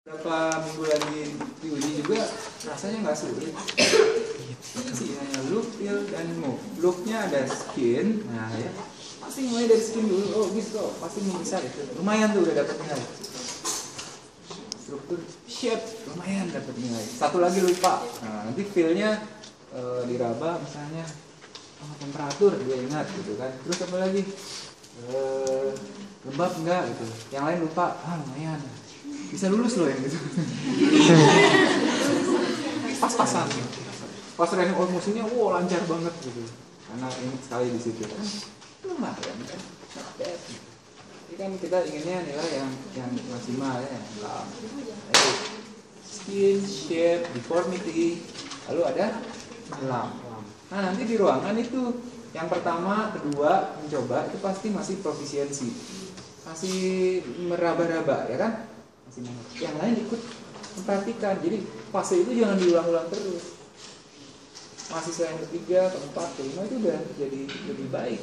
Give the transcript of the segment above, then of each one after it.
Berapa minggu lagi diuji juga rasanya nggak sulit. Ini sih hanya look, feel, dan move. Looknya ada skin, nah ya pasti mulai dari skin dulu. Oh gitu, pasti bisa itu. Lumayan tuh udah dapat nilai. Struktur shape lumayan dapat nilai. Satu lagi lupa. Nah, nanti feelnya diraba misalnya temperatur dia ingat gitu kan. Terus apa lagi? Lembab enggak gitu. Yang lain lupa. Lumayan. Bisa lulus loh yang gitu. Pas-pasan. Pas ranking musuhnya, wow lancar banget gitu. Karena ingat sekali di situ. Lumayan kan. Jadi kan kita inginnya nilai yang maksimal ya. Skin, shape, deformity, lalu ada lam. Nah nanti di ruangan itu yang pertama, kedua mencoba itu pasti masih profisiensi, masih meraba-raba ya kan. Yang lain ikut memperhatikan. Jadi fase itu jangan diulang-ulang terus. Mahasiswa yang ketiga, keempat, kelima itu udah jadi lebih baik.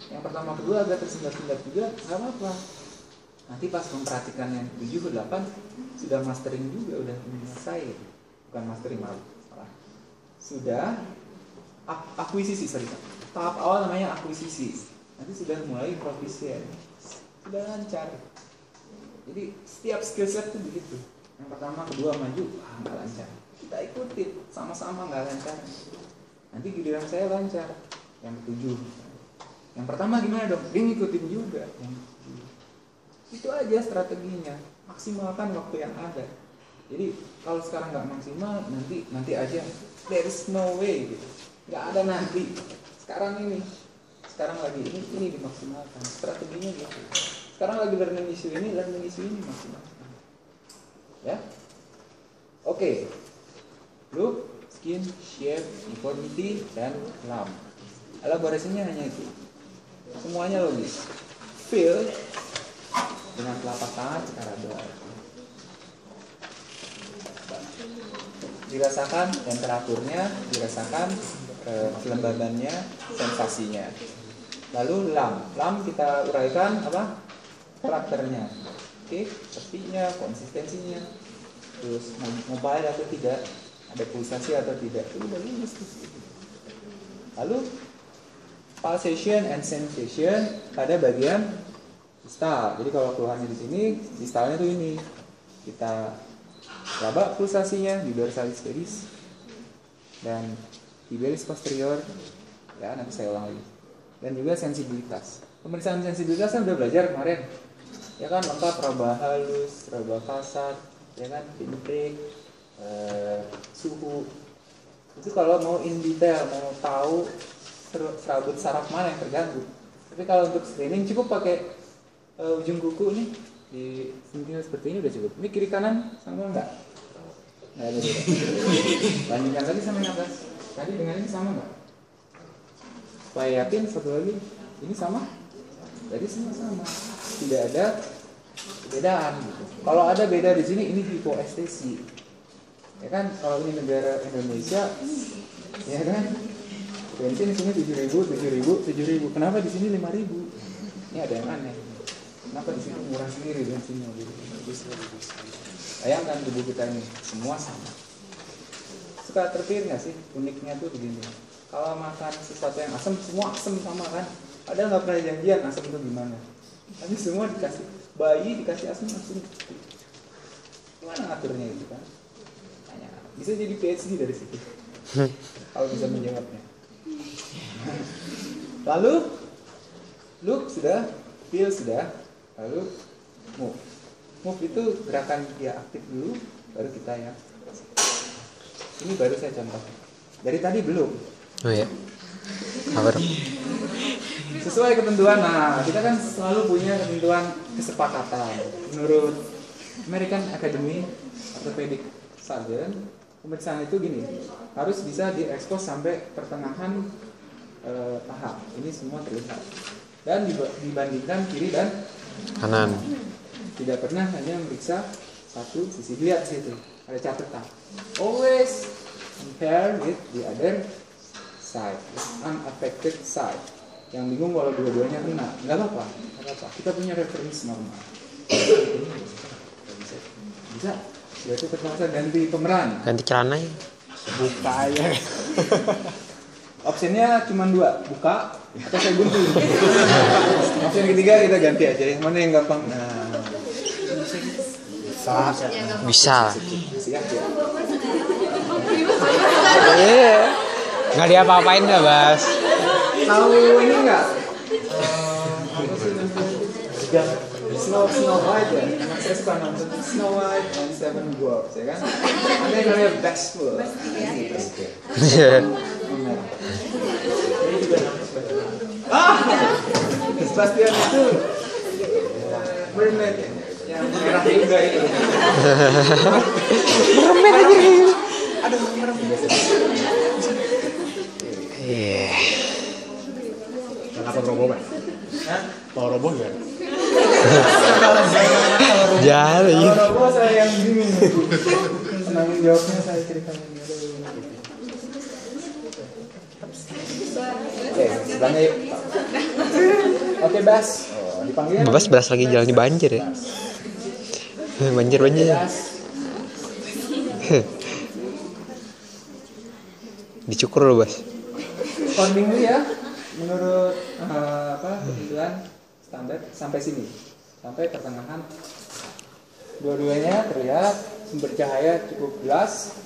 Yang pertama, kedua agak tersendat-sendat juga, nggak apa-apa. Nanti pas memperhatikan yang 7 ke 8 sudah mastering juga, udah selesai. Bukan mastering malah. Sudah akuisisi, tahap awal namanya akuisisi. Nanti sudah mulai profisien. Sudah lancar. Jadi setiap skill set itu begitu. Yang pertama, kedua maju, nggak lancar. Kita ikutin, sama-sama nggak lancar. Nanti giliran saya lancar. Yang ketujuh. Yang pertama gimana dong? Dia ngikutin juga. Yang ketujuh. Itu aja strateginya. Maksimalkan waktu yang ada. Jadi kalau sekarang nggak maksimal, nanti aja. There is no way gitu. Nggak ada nanti. Sekarang ini. Sekarang lagi ini dimaksimalkan. Strateginya gitu. Sekarang lagi learning issue ini maksimal. Ya, oke. Look, skin, shape, deformity, dan lam. Elaborasinya hanya itu. Semuanya logis. Feel dengan telapak tangan secara doa. Dirasakan temperaturnya, dirasakan kelembabannya, sensasinya. Lalu lam kita uraikan apa? Karakternya, oke, sepertinya, konsistensinya, terus mobile atau tidak, ada pulsasi atau tidak, itu udah lulus. Lalu pulsation and sensation pada bagian distal. Jadi kalau keluhannya di sini, distalnya tuh ini, kita raba pulsasinya di dorsalis pedis dan tibialis posterior, ya nanti saya ulang lagi, dan juga sensibilitas. Pemeriksaan sensibilitas kan udah belajar kemarin. Ya kan lengkap, raba halus, raba kasar, ya kan, pinprick, suhu. Itu kalau mau in detail, mau tahu serabut saraf mana yang terganggu. Tapi kalau untuk screening cukup pakai ujung kuku nih di sentil seperti ini udah cukup. Ini kiri kanan sama enggak? Nggak ada beda. Bandingkan lagi sama yang atas. Tadi dengan ini sama enggak? Supaya yakin satu lagi, ini sama? Jadi semua sama. Tidak ada perbedaan gitu. Kalau ada beda di sini, ini hipoestesi. Ya kan, kalau ini negara Indonesia, ya kan, bensin di sini 7.000. Kenapa di sini 5.000? Ini ada yang aneh. Kenapa di sini murah sendiri bensinnya gitu? Bayangkan tubuh kita ini semua sama. Suka terpikir nggak sih uniknya tuh begini? Kalau makan sesuatu yang asam, semua asam sama kan? Padahal nggak pernah janjian asam itu gimana. Tapi semua dikasih, bayi dikasih asam langsung. Gimana ngaturnya itu kan? Bisa jadi PhD dari situ. Kalau bisa menjawabnya. Lalu look sudah, feel sudah, lalu move. Move itu gerakan dia aktif dulu, baru kita ya. Ini baru saya contoh. Dari tadi belum. Oh ya. Kabar. Sesuai ketentuan, nah kita kan selalu punya ketentuan kesepakatan. Menurut American Academy Orthopedic Surgeon, pemeriksaan itu gini, harus bisa diekspos sampai pertengahan paha. Ini semua terlihat. Dan dibandingkan kiri dan Kanan. Tidak pernah hanya memeriksa satu sisi. Lihat situ, ada catatan. Always compare with the other side, unaffected side. Yang bingung kalau dua-duanya kena, nggak apa-apa. Kita punya referensi normal. Bisa. Berarti terpaksa ganti pemeran. Ganti celana ya. Buka ya. Opsinya cuma 2, buka atau saya gunting. Opsi ketiga kita ganti aja. Mana yang gampang? Nah, Bisa. siap ya. Iya. Nggak diapa-apain nggak, Bas? Tahu ini nggak? Apa sih namanya? Snow White ya. Anak saya suka nonton Snow White and Seven Dwarfs ya kan? Ada yang namanya Bashful. Sebastian itu mermaid yang merah juga itu. Merem aja. Aduh, merem. Iya. Kenapa roboh, Pak? Hah? Kalau roboh ya? Jari. Kalau roboh saya yang bingung. Penanggung jawabnya saya ceritakan. Oke, sebelahnya yuk. Oke, Bas. Oh, dipanggil. Bas beras lagi jalan di banjir ya. Banjir. Bas. Dicukur loh, Bas. Sounding dulu ya. Menurut ketentuan standar sampai sini. Sampai pertengahan. Dua-duanya terlihat, sumber cahaya cukup jelas.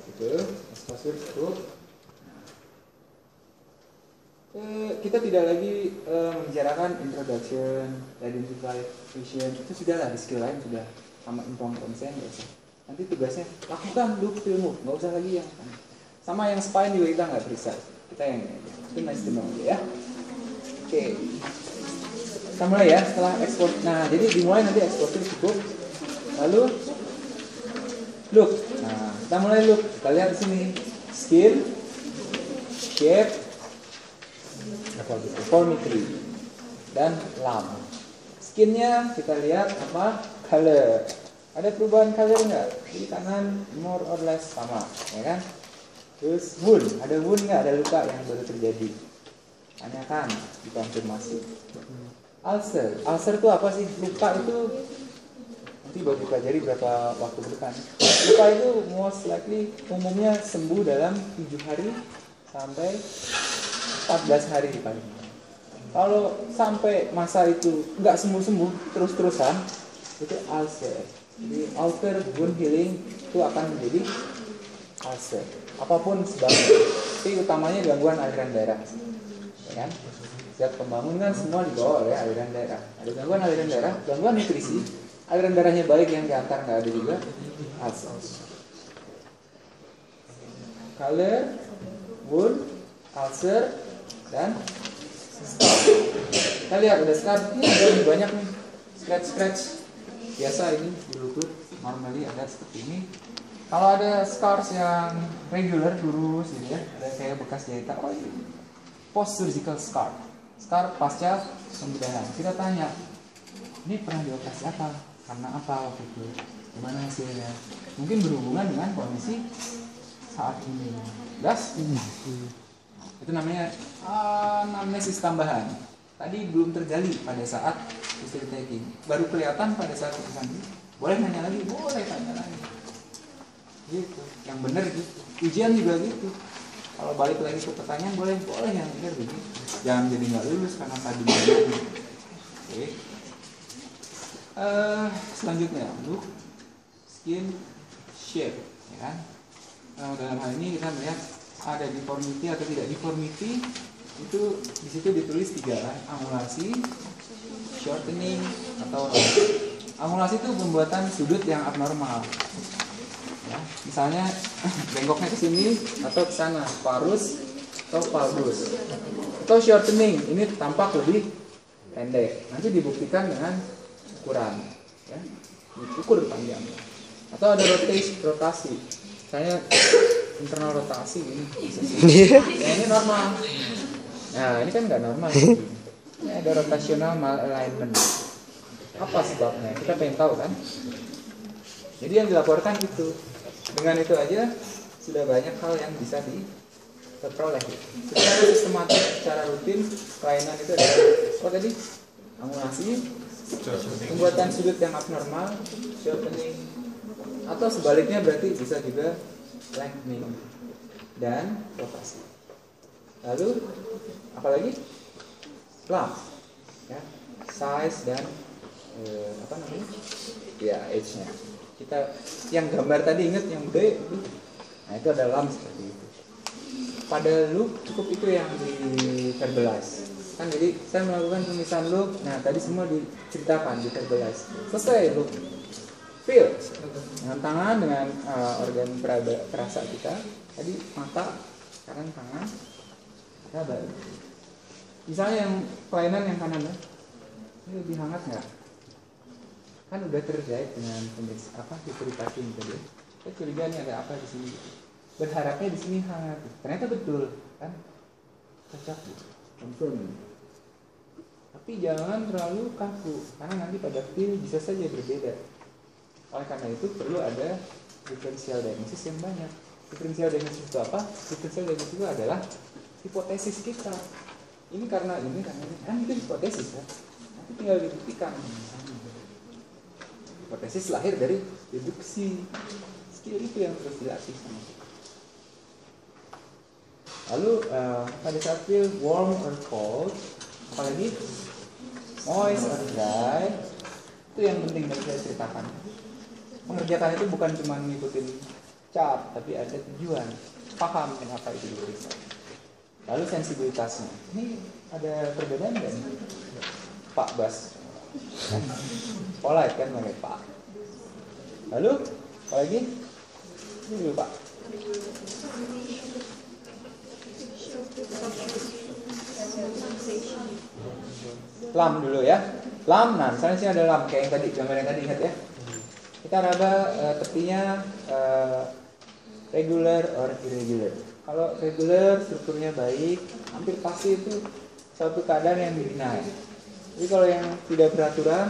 Gitu, exposure cukup. Kita tidak lagi membicarakan introduction, identification, itu sudah lah, di skill lain sudah sama informed consent, nggak usah. Nanti tugasnya lakukan look filmmu, nggak usah lagi yang sama yang spine juga kita nggak periksa, kita yang itu nice to know ya. Oke, kita mulai ya setelah export. Nah, jadi dimulai nanti exposure cukup, lalu look. Nah, kita mulai look. Kita lihat di sini skin, shape, deformity dan lamp. Skinnya kita lihat apa? Color. Ada perubahan color nggak? Di kanan more or less sama, ya kan? Terus wound, ada wound nggak? Ada luka yang baru terjadi? Tanyakan, dikonfirmasi. Ulcer itu apa sih? Luka itu nanti baru dipelajari berapa waktu ke depan. Luka itu most likely umumnya sembuh dalam 7 hari sampai 14 hari paling. Kalau sampai masa itu nggak sembuh-sembuh terus-terusan, itu ulcer. Jadi ulcer wound healing itu akan menjadi ulcer. Apapun sebabnya, tapi utamanya gangguan aliran darah, ya kan? Setiap pembangunan semua dibawa oleh aliran darah. Ada gangguan aliran darah, gangguan nutrisi, aliran darahnya baik yang diantar nggak ada juga, ulcer. Color, wound, ulcer, dan scar. Kita lihat ada scar, ini ada lebih banyak nih, scratch biasa ini di lutut, normally ada seperti ini. Kalau ada scars yang regular lurus gitu ya, ada kayak bekas jahitan, oh ini post surgical scar pasca pembedahan. Kita tanya, ini pernah dioperasi apa? Karena apa waktu itu? Gimana hasilnya? Mungkin berhubungan dengan kondisi saat ini. Das? Itu namanya anamnesis tambahan. Tadi belum tergali pada saat history taking, baru kelihatan pada saat keputusan. Boleh nanya lagi, boleh tanya lagi. Gitu, yang benar gitu. Ujian juga gitu. Kalau balik lagi ke pertanyaan, boleh yang benar begitu. Jangan jadi nggak lulus karena tadi benar. Oke. Selanjutnya, look, skin, shape, ya kan? Nah, dalam hal ini kita melihat ada deformity atau tidak deformity. Itu di situ ditulis 3 kan, angulasi, shortening atau angulasi itu pembuatan sudut yang abnormal. Ya, misalnya bengkoknya ke sini atau ke sana, parus atau valgus. Atau shortening, ini tampak lebih pendek. Nanti dibuktikan dengan ukuran, ya. Diukur panjangnya. Atau ada rotasi. Misalnya internal rotasi ini. Ya, ini normal. Nah, ini kan nggak normal. Ini ada rotational malalignment. Apa sebabnya? Kita pengen tahu kan? Jadi yang dilaporkan itu. Dengan itu aja sudah banyak hal yang bisa diperoleh. Secara sistematis, secara rutin, kelainan itu adalah apa tadi? Angulasi, pembuatan sudut yang abnormal, shortening, Atau sebaliknya berarti bisa juga lengthening dan rotasi. Lalu apalagi lump, ya, size dan apa namanya? Ya, age-nya. Kita yang gambar tadi ingat yang B itu. Nah, itu ada lump seperti itu. Pada loop cukup itu yang di verbalize. Kan jadi saya melakukan pemisahan loop. Nah, tadi semua diceritakan di verbalize. Selesai loop. Feel dengan tangan, dengan organ perasa kita. Tadi mata, sekarang tangan. Raba. Misalnya yang kelainan yang kanan ya. Ini lebih hangat nggak? Kan udah terjahit dengan hiperipasi tadi. Saya curiga nih ada apa di sini. Berharapnya di sini hangat. Ternyata betul, kan? Cocok, confirm. Tapi jangan terlalu kaku, karena nanti pada feel bisa saja berbeda. Oleh karena itu perlu ada differential diagnosis yang banyak. Differential diagnosis itu apa? Differential diagnosis itu adalah hipotesis kita. Ini karena ini kan itu hipotesis ya. Nanti tinggal dibuktikan. Hipotesis lahir dari deduksi. Skill itu yang terus dilatih sama kita. Lalu pada saat feel warm or cold, apalagi moist or dry, itu yang penting dari saya ceritakan. Mengerjakan itu bukan cuma ngikutin cap, tapi ada tujuan, paham kenapa itu diperiksa. Lalu sensibilitasnya, ini ada perbedaan nggak nih, Pak Bas? Polite kan manggil Pak. Lalu apalagi? Ini dulu Pak. Lam dulu ya. Lam, nah misalnya sini ada lam kayak yang tadi, gambar yang tadi ingat ya. Kita raba tepinya regular or irregular. Kalau regular strukturnya baik, hampir pasti itu suatu keadaan yang denial. Jadi kalau yang tidak beraturan,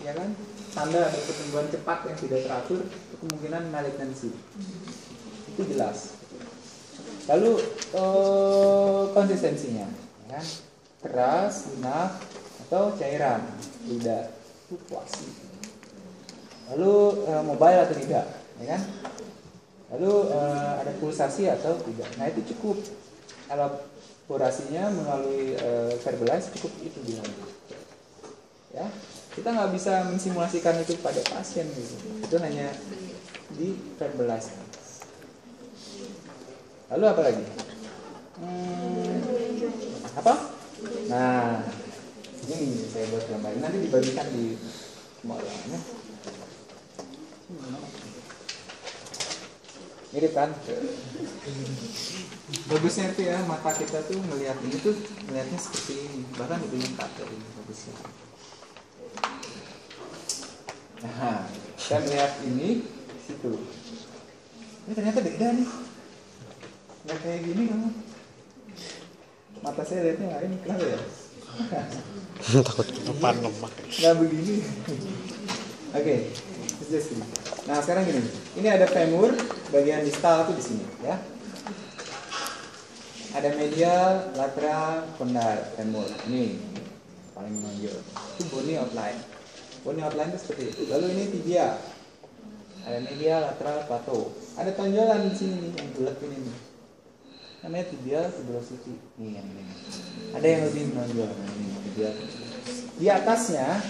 ya kan, tanda ada pertumbuhan cepat yang tidak teratur, itu kemungkinan malignancy. Itu jelas. Lalu konsistensinya, ya kan? Keras, lunak, atau cairan, tidak, fluktuasi. Lalu mobile atau tidak, ya kan? Lalu ada pulsasi atau tidak. Nah itu cukup. Elaborasinya melalui verbalize cukup itu bilangnya. Ya, kita nggak bisa mensimulasikan itu pada pasien gitu. Itu hanya di verbalize. Lalu apa lagi? Apa? Nah, ini saya buat gambar. Nanti dibagikan di semua orangnya. Mirip kan? Bagusnya itu ya, mata kita tuh melihat ini tuh melihatnya seperti ini, bahkan lebih lengkap dari ini bagusnya. Nah, saya melihat ini situ. Ini ternyata beda nih. Nggak kayak gini kamu. Mata saya lihatnya lain, kenapa ya? Takut depan lemak. Nggak begini. Oke, just gini. Nah sekarang gini, ini ada femur, bagian distal itu di sini, ya. Ada medial, lateral, kondar, femur. Ini paling menonjol. Itu bony outline. Bony outline itu seperti itu. Lalu ini tibia. Ada medial, lateral, plateau. Ada tonjolan di sini nih, yang bulat ini nih. Namanya tibial tuberosity. Nih yang ini. Ada yang lebih menonjol. Ini tibial. Di atasnya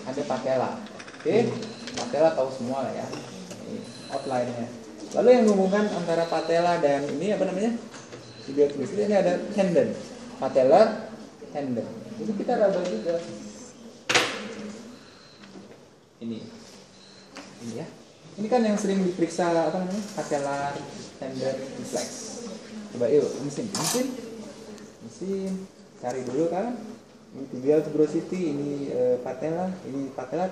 ada patella. Oke, patella tahu semua lah ya. Ini outline-nya. Lalu yang menghubungkan antara patella dan ini apa namanya? Tibial tuberosity, ini ada tendon. Patella, tendon. Itu kita raba juga. Ini ya. Ini kan yang sering diperiksa apa namanya? Patellar tendon reflex. Coba yuk, mesin. Cari dulu kan. Ini tibial tuberosity, ini patella,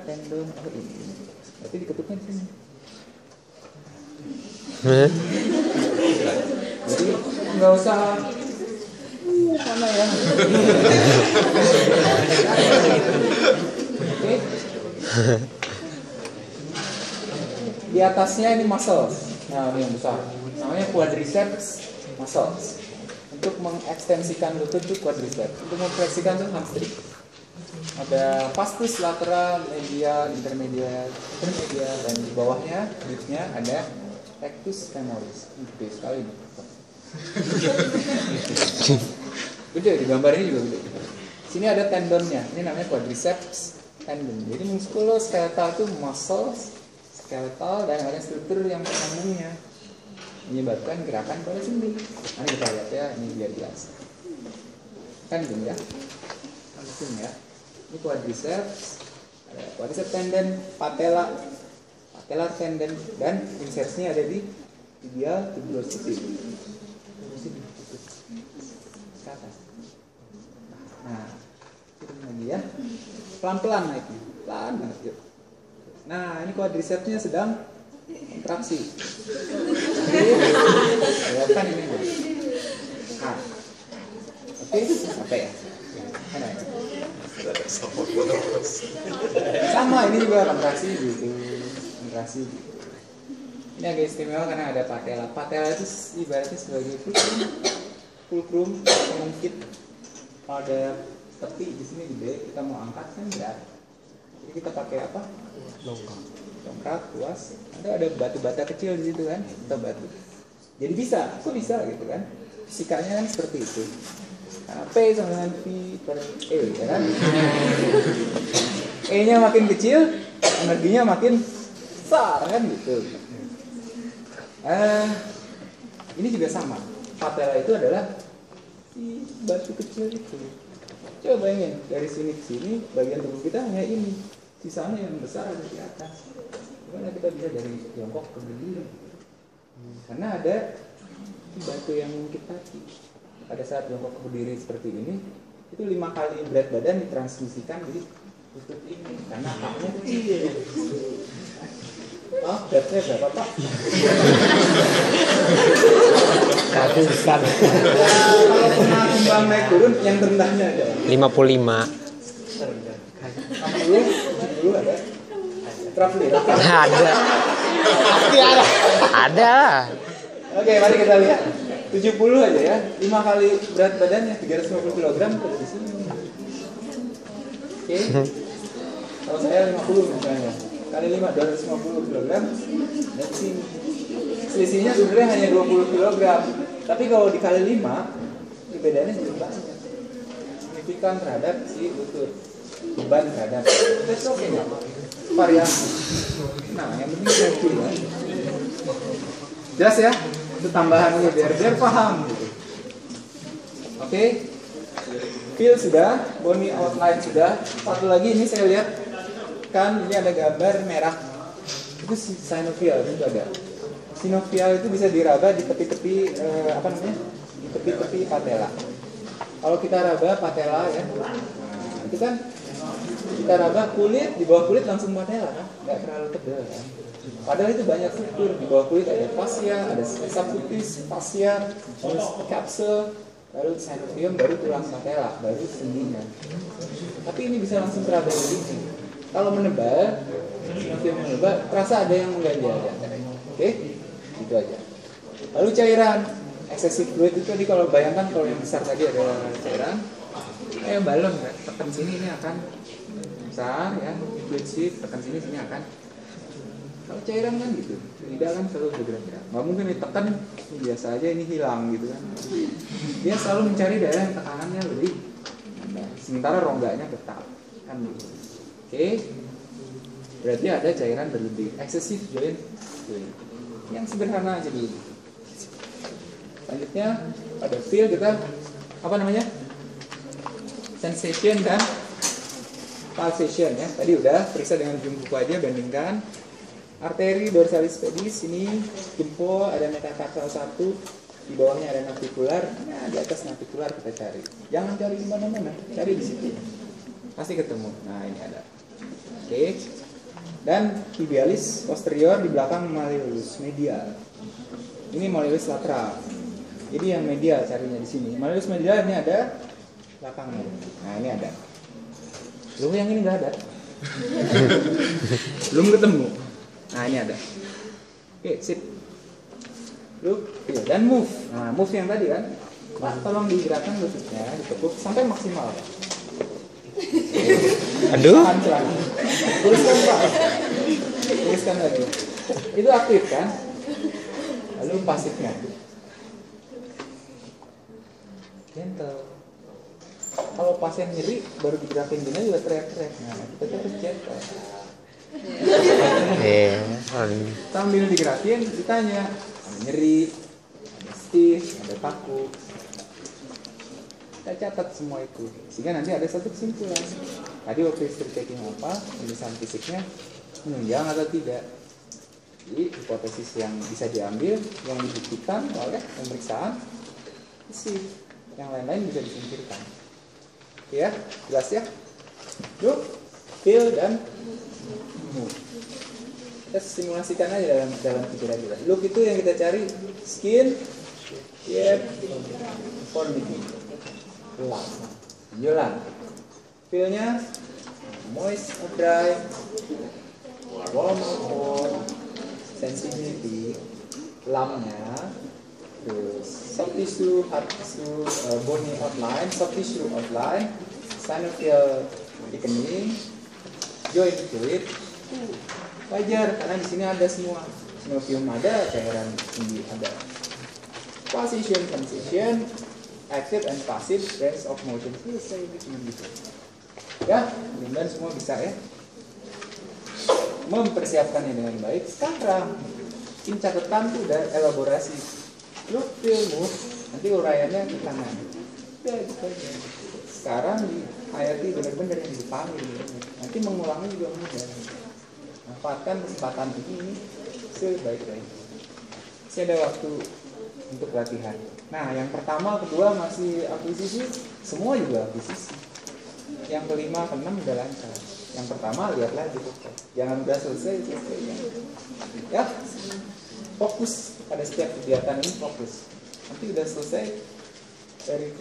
tendon, oh ini. Berarti diketuknya di sini. Jadi nggak usah mana ya. Oke. Di atasnya ini muscles. Nah, ini yang besar. Namanya quadriceps muscles. Untuk mengekstensikan lutut itu quadriceps. Untuk memfleksikan itu hamstring. ada vastus lateral, medial, intermedial, dan di bawahnya, deepnya ada rectus femoris. Gede sekali nih. Gede, di gambar ini juga gede. Sini ada tendonnya, ini namanya quadriceps tendon. Jadi muskuloskeletal itu muscle skeletal dan ada struktur yang menyambungnya, menyebabkan gerakan pada sendi. Nah, ini kita lihat ya, ini biar jelas. Tendon ya, langsung ya. Ini quadriceps, ada quadriceps tendon, patellar tendon, dan insersinya ada di tibial tubulosus. Ke atas. Nah, turun lagi ya, pelan-pelan naiknya, pelan banget yuk. Nah, ini quadricepsnya sedang kontraksi. Bayangkan ini. Nah, oke, sampai ya. Sama, ini juga kontraksi gitu, kontraksi. Ini agak istimewa karena ada patella. Patella itu ibaratnya sebagai fulcrum mengungkit. Kalau ada tepi di sini gede, kita mau angkat kan berat. Jadi kita pakai apa? Dongkrak, tuas. Ada batu-bata kecil di situ kan, kita batu. Jadi bisa, kok bisa gitu kan? Fisikanya kan seperti itu. Nah, P sama dengan V per E, ya kan? E-nya makin kecil, energinya makin besar kan gitu. Ini juga sama. Patella itu adalah si batu kecil itu. Coba bayangin, dari sini ke sini, bagian tubuh kita hanya ini. Sisanya yang besar ada di atas. Gimana kita bisa dari jongkok ke berdiri? Karena ada batu yang mengungkit kaki. Pada saat jongkok ke berdiri seperti ini, itu 5 kali berat badan ditransmisikan di lutut ini. Karena haknya kecil. Oh, beratnya berapa Pak? Ratusan. Kalau pernah timbang naik turun, yang rendahnya ada 55. 60, 70 ada. Trafli, Ada. Pasti ada. Ada. Oke, mari kita lihat. 70 aja ya. 5 kali berat badannya 350 kg di sini. Oke. Kalau saya 50 misalnya. Kali 5 250 kg dan sini. Selisihnya sebenarnya hanya 20 kg. Tapi kalau dikali 5, perbedaannya cukup banyak. Signifikan terhadap si lutut. Beban terhadap. That's okay nggak? Variasi. Nah, yang penting safety ya. Jelas ya? Itu tambahannya biar paham gitu. Oke. Feel sudah, bony outline sudah. Satu lagi ini saya lihat kan ini ada gambar merah. Itu synovial itu ada. Synovial itu bisa diraba di tepi-tepi apa namanya? Di tepi-tepi patella. Kalau kita raba patella ya. Itu kan kita raba kulit, di bawah kulit langsung patella kan? Nggak terlalu tebal kan? Padahal itu banyak struktur, di bawah kulit ada fascia, ada subcutis, fascia, terus kapsul, baru synovium, baru tulang patella, baru sendinya. Tapi ini bisa langsung teraba di sini. Kalau menebal, synovium menebal, terasa ada yang mengganjal ya. Oke? Itu aja. Lalu cairan, excessive fluid itu tadi kalau bayangkan kalau yang besar tadi ada cairan, kayak balon kan, tekan sini ini akan besar ya, fluid shift, tekan sini akan. Kalau cairan kan gitu, lidah kan selalu bergerak-gerak. Nggak mungkin ditekan, ini biasa aja ini hilang gitu kan. Dia selalu mencari daerah yang tekanannya lebih rendah, sementara rongganya tetap kan gitu. Oke, berarti ada cairan berlebih, excessive joint fluid. Yang sederhana aja dulu. Selanjutnya pada feel kita apa namanya? Sensation dan pulsation ya. Tadi udah periksa dengan ujung kuku aja, bandingkan. Arteri dorsalis pedis ini jempol ada metatarsal 1, di bawahnya ada navicular, nah di atas navicular kita cari. Jangan cari di mana-mana, cari di situ. Pasti ketemu. Nah, ini ada. Oke. Dan tibialis posterior di belakang malleolus medial. Ini malleolus lateral. Jadi yang medial carinya di sini. Malleolus medial ini ada belakangnya. Nah, ini ada. Lu yang ini nggak ada. Belum ketemu. Nah, ini ada. Oke, sip. Look, dan move. Nah, move yang tadi kan. Pak, tolong digerakkan lututnya, ditekuk sampai maksimal. Aduh. Tahan celana. Tuliskan Pak. Tuliskan lagi. Itu aktif kan? Lalu pasifnya. Gentle. Kalau pasien nyeri baru digerakin gini juga teriak-teriak. Nah, kita harus gentle. Sambil digerakin ditanya, ada nyeri, ada stiff, ada kaku. Kita catat semua itu sehingga nanti ada satu kesimpulan. Tadi waktu history taking apa, pemeriksaan fisiknya menunjang atau tidak. Jadi hipotesis yang bisa diambil, yang dibuktikan oleh pemeriksaan fisik, yang lain-lain bisa disingkirkan. Ya, jelas ya. Look, feel dan move. Kita simulasikan aja dalam pikiran kita. Look itu yang kita cari skin, yep, formity, lung, jalan. Feel-nya moist or dry, warm or cold, sensitivity, lung-nya, terus soft tissue, hard tissue, bony outline, soft tissue outline, synovial thickening, joint fluid. Wajar karena di sini ada semua. Synovium ada, cairan tinggi ada. Position, transition, active and passive range of motion. Selesai cuma gitu. Ya, mudah-mudahan semua bisa ya. Mempersiapkannya dengan baik. Sekarang, ini catatan tuh udah elaborasi. Look, feel, move. Nanti uraiannya ke kanan. Ya, gitu aja. Sekarang hayati benar-benar yang dipahami. Nanti mengulangnya juga mudah. Manfaatkan kesempatan ini sebaik-baiknya. Masih ada waktu untuk latihan. Nah, yang pertama, kedua masih akuisisi, semua juga akuisisi. Yang kelima, keenam udah lancar. Yang pertama lihatlah di buku. Jangan udah selesai. Ya, fokus pada setiap kegiatan ini fokus. Nanti udah selesai dari